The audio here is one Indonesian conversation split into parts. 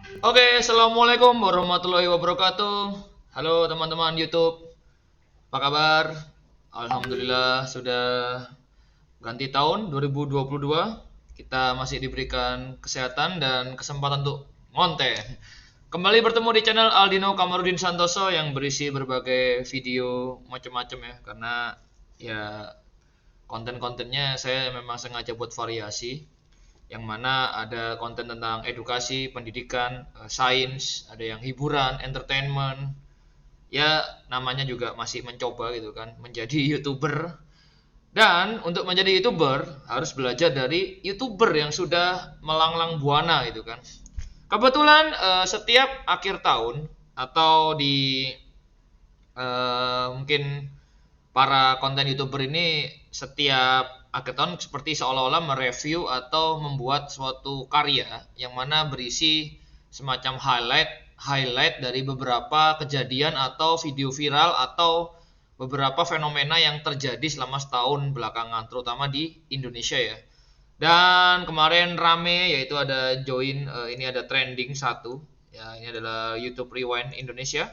Oke, assalamualaikum warahmatullahi wabarakatuh. Halo teman-teman YouTube, apa kabar? Alhamdulillah sudah ganti tahun 2022. Kita masih diberikan kesehatan dan kesempatan untuk ngonten. Kembali bertemu di channel Aldino Kamarudin Santoso yang berisi berbagai video macam-macam ya, karena ya konten-kontennya saya memang sengaja buat variasi yang mana ada konten tentang edukasi, pendidikan, sains, ada yang hiburan, entertainment. Ya, namanya juga masih mencoba gitu kan, menjadi YouTuber. Dan untuk menjadi YouTuber harus belajar dari YouTuber yang sudah melanglang buana gitu kan. Kebetulan setiap akhir tahun atau di mungkin para konten YouTuber ini setiap akhir tahun seperti seolah-olah mereview atau membuat suatu karya yang mana berisi semacam highlight dari beberapa kejadian atau video viral atau beberapa fenomena yang terjadi selama setahun belakangan, terutama di Indonesia ya. Dan kemarin rame yaitu ada join ini ada trending satu ya, ini adalah YouTube Rewind Indonesia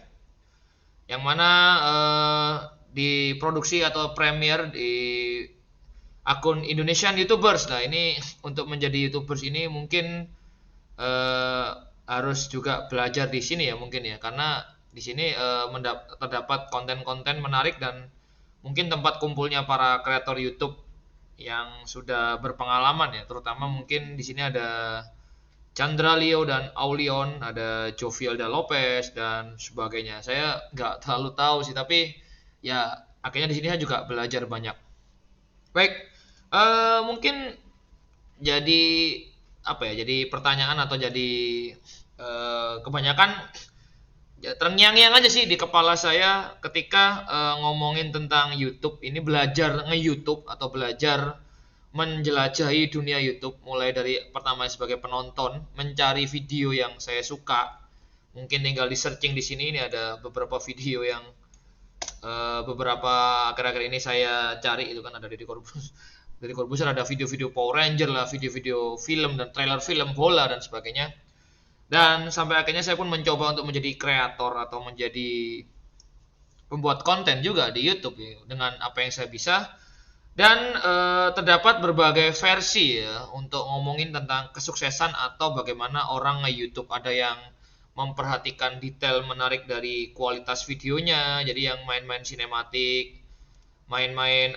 yang mana diproduksi atau premier di akun Indonesian YouTubers. Nah, ini untuk menjadi YouTubers ini mungkin eh, harus juga belajar di sini ya mungkin ya, karena di sini terdapat konten-konten menarik dan mungkin tempat kumpulnya para kreator YouTube yang sudah berpengalaman ya, terutama mungkin di sini ada Chandra Leo dan Aulion, ada Jovialda Lopez dan sebagainya. Saya nggak terlalu tahu sih, tapi ya akhirnya di sini saya juga belajar banyak. Baik, mungkin jadi apa ya? Jadi pertanyaan atau jadi kebanyakan ya, terngiang-ngiang aja sih di kepala saya ketika ngomongin tentang YouTube ini, belajar nge-YouTube atau belajar menjelajahi dunia YouTube, mulai dari pertama sebagai penonton mencari video yang saya suka. Mungkin tinggal di searching di sini, ini ada beberapa video yang beberapa akhir-akhir ini saya cari, itu kan ada dari Corbuzier. Dari Corbuzier ada video-video Power Ranger lah, video-video film dan trailer film bola dan sebagainya. Dan sampai akhirnya saya pun mencoba untuk menjadi kreator atau menjadi pembuat konten juga di YouTube ya, dengan apa yang saya bisa. Dan terdapat berbagai versi ya untuk ngomongin tentang kesuksesan atau bagaimana orang nge-YouTube. Ada yang memperhatikan detail menarik dari kualitas videonya, jadi yang main-main sinematik, main-main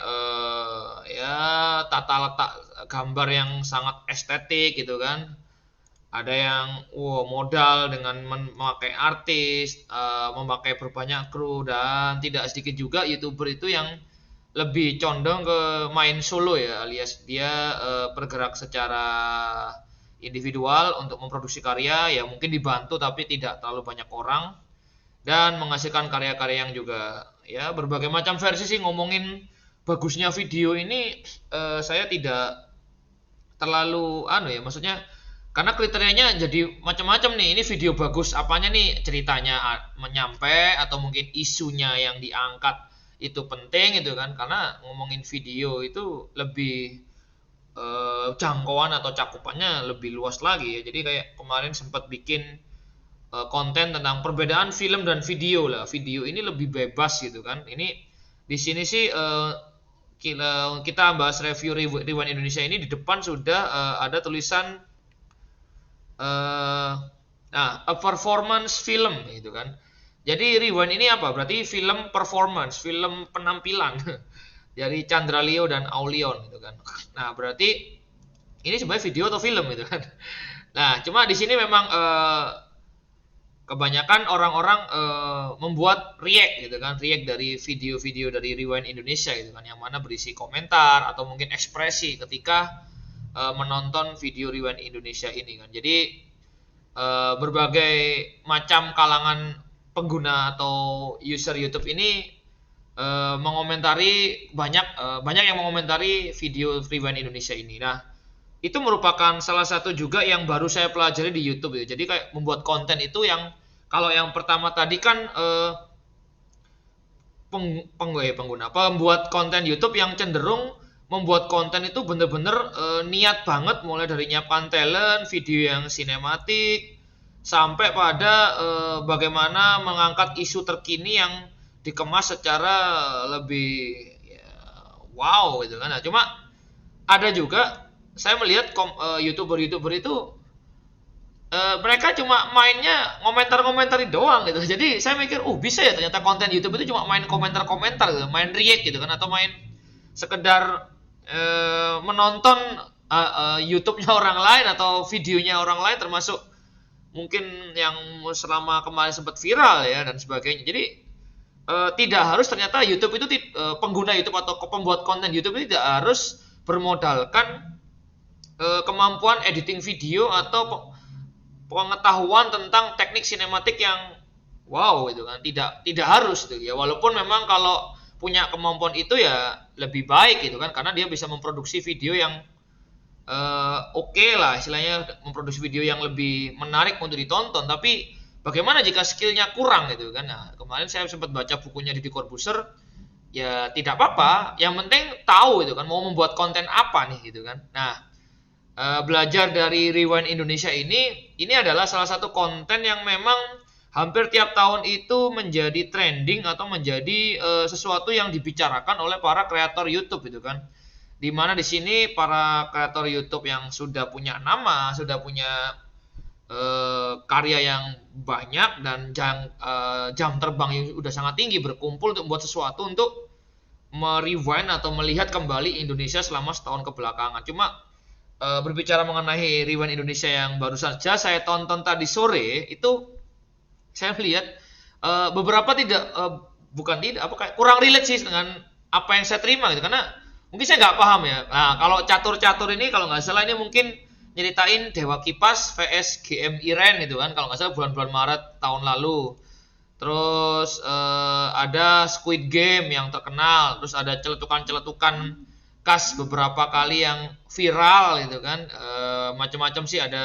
ya tata letak gambar yang sangat estetik gitu kan. Ada yang modal dengan memakai artis, memakai berbanyak kru, dan tidak sedikit juga YouTuber itu yang lebih condong ke main solo ya, alias dia bergerak secara individual untuk memproduksi karya ya, mungkin dibantu tapi tidak terlalu banyak orang, dan menghasilkan karya-karya yang juga ya berbagai macam versi sih. Ngomongin bagusnya video ini saya tidak terlalu anu ya, maksudnya karena kriterianya jadi macam-macam nih. Ini video bagus apanya nih? Ceritanya menyampai atau mungkin isunya yang diangkat itu penting gitu kan, karena ngomongin video itu lebih jangkauan atau cakupannya lebih luas lagi ya. Jadi kayak kemarin sempat bikin konten tentang perbedaan film dan video lah. Video ini lebih bebas gitu kan. Ini di sini sih kita bahas review Rewind Indonesia ini, di depan sudah ada tulisan a performance film gitu kan. Jadi Rewind ini apa? Berarti film performance, film penampilan dari Chandra Leo dan Aulion gitu kan. Nah, berarti ini sebenarnya video atau film gitu kan. Nah, cuma di sini memang kebanyakan orang-orang membuat react gitu kan, react dari video-video dari Rewind Indonesia gitu kan, yang mana berisi komentar atau mungkin ekspresi ketika menonton video Rewind Indonesia ini kan. Jadi berbagai macam kalangan pengguna atau user YouTube ini mengomentari banyak yang mengomentari video Rewind Indonesia ini. Nah, itu merupakan salah satu juga yang baru saya pelajari di YouTube ya. Jadi kayak membuat konten itu yang kalau yang pertama tadi kan pengguna pembuat konten YouTube yang cenderung membuat konten itu bener-bener niat banget, mulai dari nyiapkan talent, video yang sinematik, sampai pada bagaimana mengangkat isu terkini yang dikemas secara lebih ya, wow gitu kan. Nah, cuma ada juga saya melihat YouTuber-YouTuber itu mereka cuma mainnya ngomentar-ngomentari doang gitu. Jadi saya mikir, bisa ya ternyata konten YouTube itu cuma main komentar-komentar gitu, main react gitu kan, atau main sekedar menonton YouTube-nya orang lain atau videonya orang lain, termasuk mungkin yang selama kemarin sempat viral ya dan sebagainya. Jadi tidak harus ternyata YouTube itu pengguna YouTube atau pembuat konten YouTube itu tidak harus bermodalkan kemampuan editing video atau pengetahuan tentang teknik sinematik yang wow gitu kan, tidak harus gitu ya, walaupun memang kalau punya kemampuan itu ya lebih baik gitu kan, karena dia bisa memproduksi video yang oke lah istilahnya, memproduksi video yang lebih menarik untuk ditonton. Tapi bagaimana jika skillnya kurang gitu kan. Nah, kemarin saya sempat baca bukunya Deddy Corbuzier, ya tidak apa-apa, yang penting tahu gitu kan mau membuat konten apa nih gitu kan. Nah, belajar dari Rewind Indonesia ini adalah salah satu konten yang memang hampir tiap tahun itu menjadi trending atau menjadi sesuatu yang dibicarakan oleh para kreator YouTube gitu kan. Dimana di sini para kreator YouTube yang sudah punya nama, sudah punya karya yang banyak dan jam terbang yang sudah sangat tinggi berkumpul untuk membuat sesuatu untuk merewind atau melihat kembali Indonesia selama setahun kebelakangan. Cuma berbicara mengenai Rewind Indonesia yang baru saja saya tonton tadi sore itu, saya melihat beberapa bukan tidak apa kayak kurang relate sih dengan apa yang saya terima gitu, karena mungkin saya nggak paham ya. Nah, kalau catur-catur ini kalau nggak salah ini mungkin nyeritain Dewa Kipas vs GM Iren gitu kan, kalau nggak salah bulan-bulan Maret tahun lalu. Terus ada Squid Game yang terkenal, terus ada celetukan-celetukan kas beberapa kali yang viral gitu kan, macam-macam sih ada.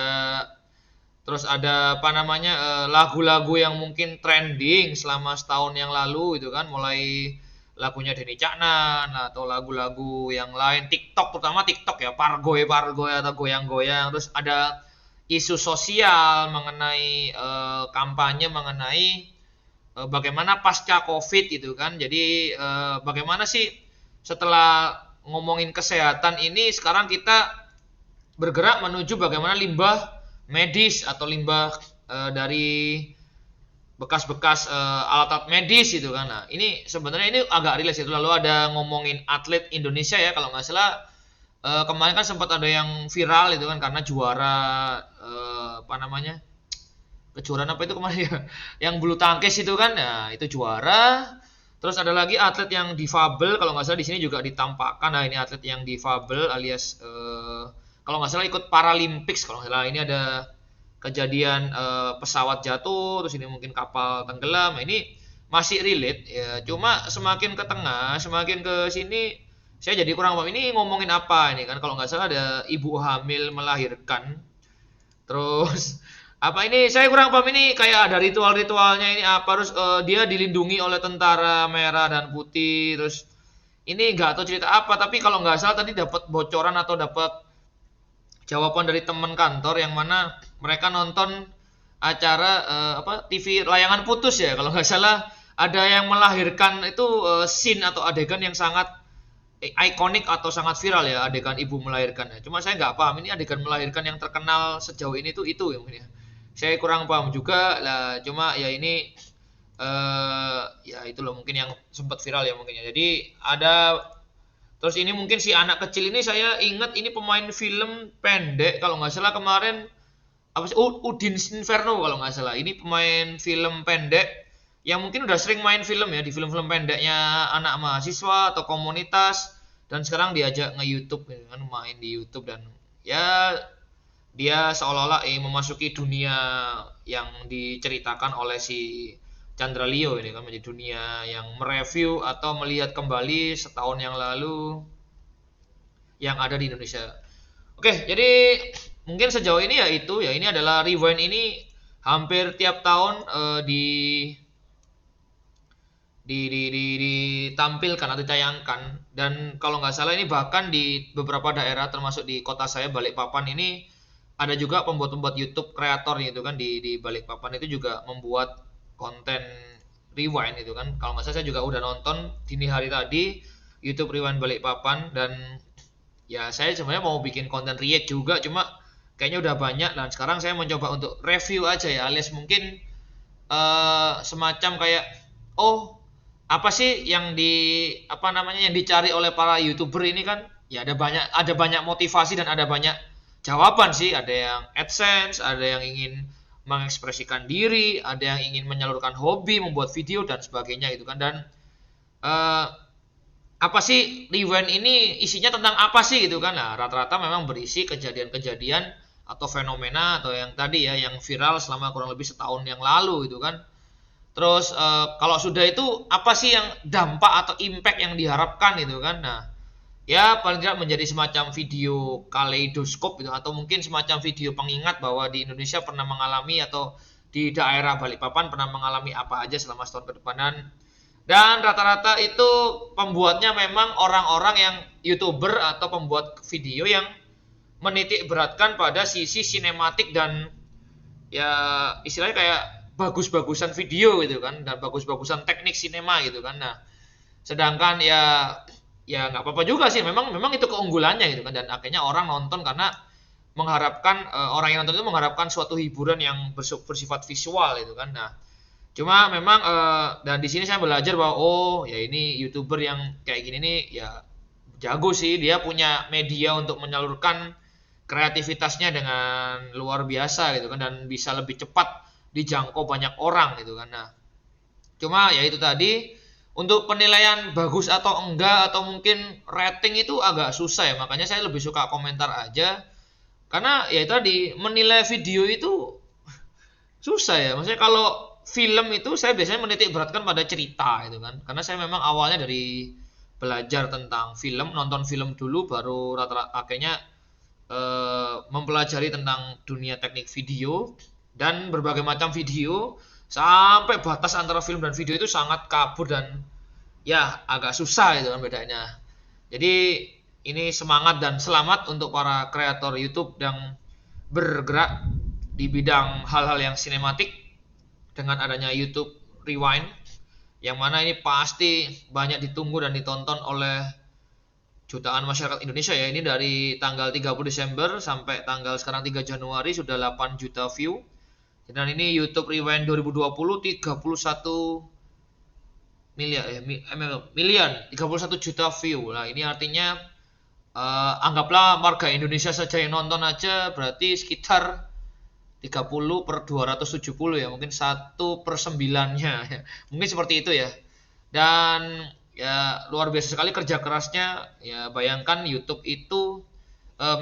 Terus ada apa namanya lagu-lagu yang mungkin trending selama setahun yang lalu gitu kan, mulai lagunya Denny Caknan atau lagu-lagu yang lain TikTok, terutama TikTok ya, pargoy atau goyang-goyang. Terus ada isu sosial mengenai kampanye mengenai bagaimana pasca Covid gitu kan. Jadi bagaimana sih setelah ngomongin kesehatan ini sekarang kita bergerak menuju bagaimana limbah medis atau limbah dari bekas-bekas alat-alat medis gitu kan. Nah, ini sebenarnya ini agak relate itu. Lalu ada ngomongin atlet Indonesia ya, kalau nggak salah kemarin kan sempat ada yang viral itu kan karena juara apa namanya, kejuaraan apa itu kemarin ya, yang bulu tangkis itu kan. Nah, itu juara. Terus ada lagi atlet yang difabel, kalau nggak salah di sini juga ditampakkan. Nah, ini atlet yang difabel alias kalau nggak salah ikut Paralympics kalau nggak salah. Ini ada kejadian pesawat jatuh, terus ini mungkin kapal tenggelam. Nah, ini masih relate ya. Cuma semakin ke tengah, semakin ke sini saya jadi kurang paham. Ini ngomongin apa ini kan? Kalau nggak salah ada ibu hamil melahirkan. Terus apa ini? Saya kurang paham, ini kayak ada ritual-ritualnya ini apa, harus dia dilindungi oleh tentara merah dan putih. Terus ini nggak tahu cerita apa, tapi kalau nggak salah tadi dapat bocoran atau dapat jawaban dari teman kantor yang mana mereka nonton acara apa TV layangan putus ya kalau nggak salah, ada yang melahirkan itu scene atau adegan yang sangat ikonik atau sangat viral ya, adegan ibu melahirkan ya. Cuma saya nggak paham ini adegan melahirkan yang terkenal sejauh ini tuh itu ya mungkin ya. Saya kurang paham juga lah. Cuma ya ini ya itu loh mungkin yang sempat viral ya mungkin ya. Jadi ada. Terus ini mungkin si anak kecil ini saya ingat ini pemain film pendek kalau nggak salah kemarin, apa sih, Udin Inferno kalau nggak salah. Ini pemain film pendek yang mungkin udah sering main film ya, di film-film pendeknya anak mahasiswa atau komunitas, dan sekarang diajak nge-YouTube gitu kan, main di YouTube. Dan ya dia seolah-olah memasuki dunia yang diceritakan oleh si Chandra Leo ini kan, menjadi dunia yang mereview atau melihat kembali setahun yang lalu yang ada di Indonesia. Oke, jadi mungkin sejauh ini ya itu ya, ini adalah Rewind ini hampir tiap tahun ditampilkan atau ditayangkan. Dan kalau nggak salah ini bahkan di beberapa daerah termasuk di kota saya Balikpapan ini ada juga pembuat-pembuat YouTube kreator gitu kan di Balikpapan itu juga membuat konten rewind gitu kan. Kalau nggak salah saya juga udah nonton dini hari tadi YouTube Rewind Balikpapan, dan ya saya sebenarnya mau bikin konten react juga, cuma kayaknya udah banyak, dan sekarang saya mencoba untuk review aja ya, alias mungkin semacam kayak, oh apa sih yang apa namanya yang dicari oleh para YouTuber ini kan, ya ada banyak motivasi dan ada banyak jawaban sih. Ada yang AdSense, ada yang ingin mengekspresikan diri, ada yang ingin menyalurkan hobi membuat video dan sebagainya gitu kan. Dan eh, apa sih Rewind ini isinya tentang apa sih gitu kan. Nah, rata-rata memang berisi kejadian-kejadian atau fenomena atau yang tadi ya yang viral selama kurang lebih setahun yang lalu gitu kan. Terus kalau sudah itu apa sih yang dampak atau impact yang diharapkan gitu kan. Nah, ya paling tidak menjadi semacam video kaleidoskop gitu, atau mungkin semacam video pengingat bahwa di Indonesia pernah mengalami, atau di daerah Balikpapan pernah mengalami apa aja selama setahun ke depan. Dan rata-rata itu pembuatnya memang orang-orang yang YouTuber atau pembuat video yang menitik beratkan pada sisi sinematik dan ya istilahnya kayak bagus-bagusan video gitu kan, dan bagus-bagusan teknik sinema gitu kan. Nah, sedangkan ya nggak apa-apa juga sih, memang memang itu keunggulannya gitu kan, dan akhirnya orang nonton karena mengharapkan orang yang nonton itu mengharapkan suatu hiburan yang bersifat visual gitu kan. Nah, cuma memang dan di sini saya belajar bahwa oh ya ini YouTuber yang kayak gini nih ya jago sih, dia punya media untuk menyalurkan kreativitasnya dengan luar biasa gitu kan, dan bisa lebih cepat dijangkau banyak orang gitu kan. Nah, cuma ya itu tadi, untuk penilaian bagus atau enggak atau mungkin rating itu agak susah ya, makanya saya lebih suka komentar aja, karena ya tadi menilai video itu susah ya. Maksudnya kalau film itu saya biasanya menitik beratkan pada cerita gitu kan, karena saya memang awalnya dari belajar tentang film, nonton film dulu, baru rata-rata akhirnya mempelajari tentang dunia teknik video dan berbagai macam video, sampai batas antara film dan video itu sangat kabur dan ya agak susah itu kan bedanya. Jadi ini semangat dan selamat untuk para kreator YouTube yang bergerak di bidang hal-hal yang sinematik dengan adanya YouTube Rewind, yang mana ini pasti banyak ditunggu dan ditonton oleh jutaan masyarakat Indonesia ya. Ini dari tanggal 30 Desember sampai tanggal sekarang 3 Januari sudah 8 juta view. Dan ini YouTube Rewind 2020 31 miliar miliar 31 juta view. Nah, ini artinya anggaplah warga Indonesia saja yang nonton aja berarti sekitar 30 per 270 ya, mungkin 1/9-nya ya. Mungkin seperti itu ya. Dan ya luar biasa sekali kerja kerasnya. Ya bayangkan YouTube itu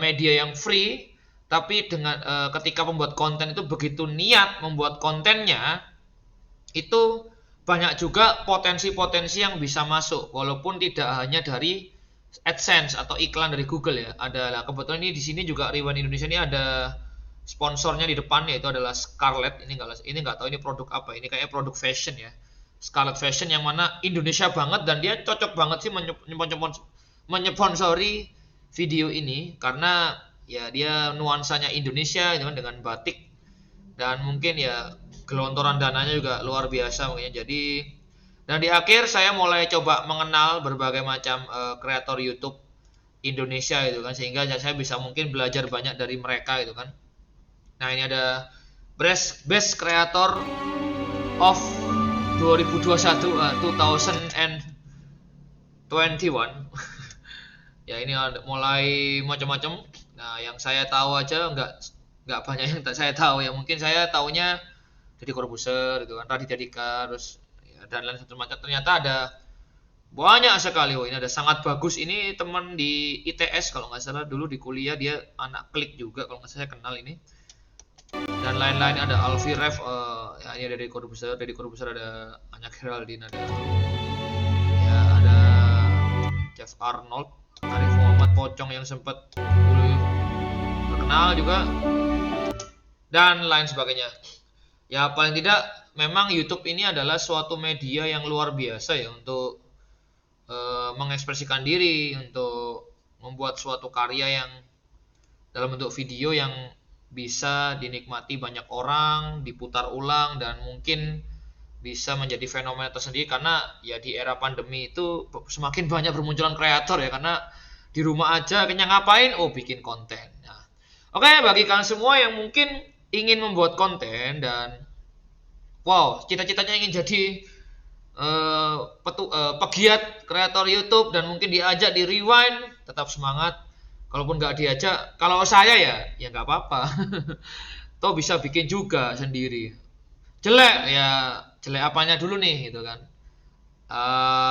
media yang free, tapi dengan ketika membuat konten itu begitu niat membuat kontennya, itu banyak juga potensi-potensi yang bisa masuk, walaupun tidak hanya dari AdSense atau iklan dari Google ya. Adalah kebetulan ini di sini juga Rewind Indonesia ini ada sponsornya di depannya, itu adalah Scarlett. Ini nggak tahu ini produk apa, ini kayaknya produk fashion ya, Scarlett Fashion, yang mana Indonesia banget dan dia cocok banget sih menyponsori video ini, karena ya dia nuansanya Indonesia gitu kan, dengan batik, dan mungkin ya gelontoran dananya juga luar biasa mungkin. Jadi dan di akhir saya mulai coba mengenal berbagai macam kreator YouTube Indonesia gitu kan, sehingga saya bisa mungkin belajar banyak dari mereka gitu kan. Nah, ini ada Best Creator of 2021 2021. Ya ini ada mulai macam-macam. Nah, yang saya tahu aja nggak banyak yang saya tahu ya. Mungkin saya taunya Deddy Corbuzier gitu kan, Raditya Dika, terus ya, dan lain satu macam. Ternyata ada banyak sekali. Oh, ini ada sangat bagus. Ini teman di ITS kalau nggak salah, dulu di kuliah dia anak Klik juga kalau nggak salah, saya kenal ini. Dan lain-lain, ada Alfie Rev, ya ini ada Deddy Corbuzier, ada Anya Geraldine, ada ya ada Jeff Arnold, Arif Muhammad Pocong yang sempat dulu terkenal juga, dan lain sebagainya. Ya paling tidak memang YouTube ini adalah suatu media yang luar biasa ya untuk mengekspresikan diri, untuk membuat suatu karya yang dalam bentuk video yang bisa dinikmati banyak orang, diputar ulang, dan mungkin bisa menjadi fenomena tersendiri karena ya di era pandemi itu semakin banyak bermunculan kreator ya, karena di rumah aja kayaknya ngapain, oh bikin konten. Nah, oke, bagi kalian semua yang mungkin ingin membuat konten dan wow, cita-citanya ingin jadi pegiat kreator YouTube dan mungkin diajak di Rewind, tetap semangat. Kalaupun nggak diajak, kalau saya ya nggak apa-apa. Toh bisa bikin juga sendiri. Jelek ya, jelek apanya dulu nih gitu kan.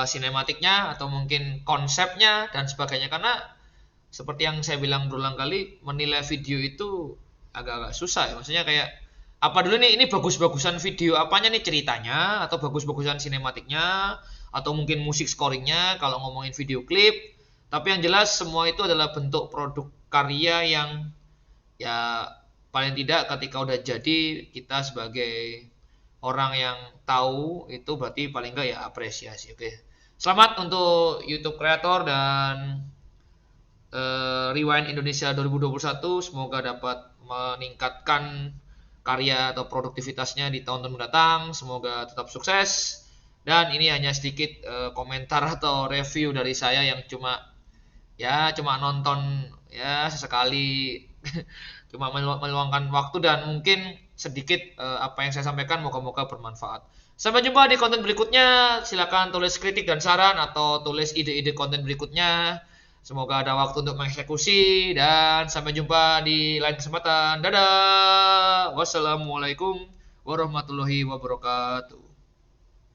Sinematiknya atau mungkin konsepnya dan sebagainya, karena seperti yang saya bilang berulang kali, menilai video itu agak-agak susah ya. Maksudnya kayak apa dulu nih, ini bagus-bagusan video apanya nih, ceritanya atau bagus-bagusan sinematiknya atau mungkin musik scoringnya kalau ngomongin video klip. Tapi yang jelas semua itu adalah bentuk produk karya yang ya paling tidak ketika udah jadi, kita sebagai orang yang tahu itu berarti paling enggak ya apresiasi. Oke. Selamat untuk YouTube Creator dan Rewind Indonesia 2021, semoga dapat meningkatkan karya atau produktivitasnya di tahun-tahun mendatang. Semoga tetap sukses. Dan ini hanya sedikit komentar atau review dari saya yang cuma nonton ya sesekali, cuma meluangkan waktu dan mungkin sedikit apa yang saya sampaikan moga-moga bermanfaat. Sampai jumpa di konten berikutnya. Silakan tulis kritik dan saran atau tulis ide-ide konten berikutnya. Semoga ada waktu untuk mengeksekusi dan sampai jumpa di lain kesempatan. Dadah. Wassalamualaikum warahmatullahi wabarakatuh.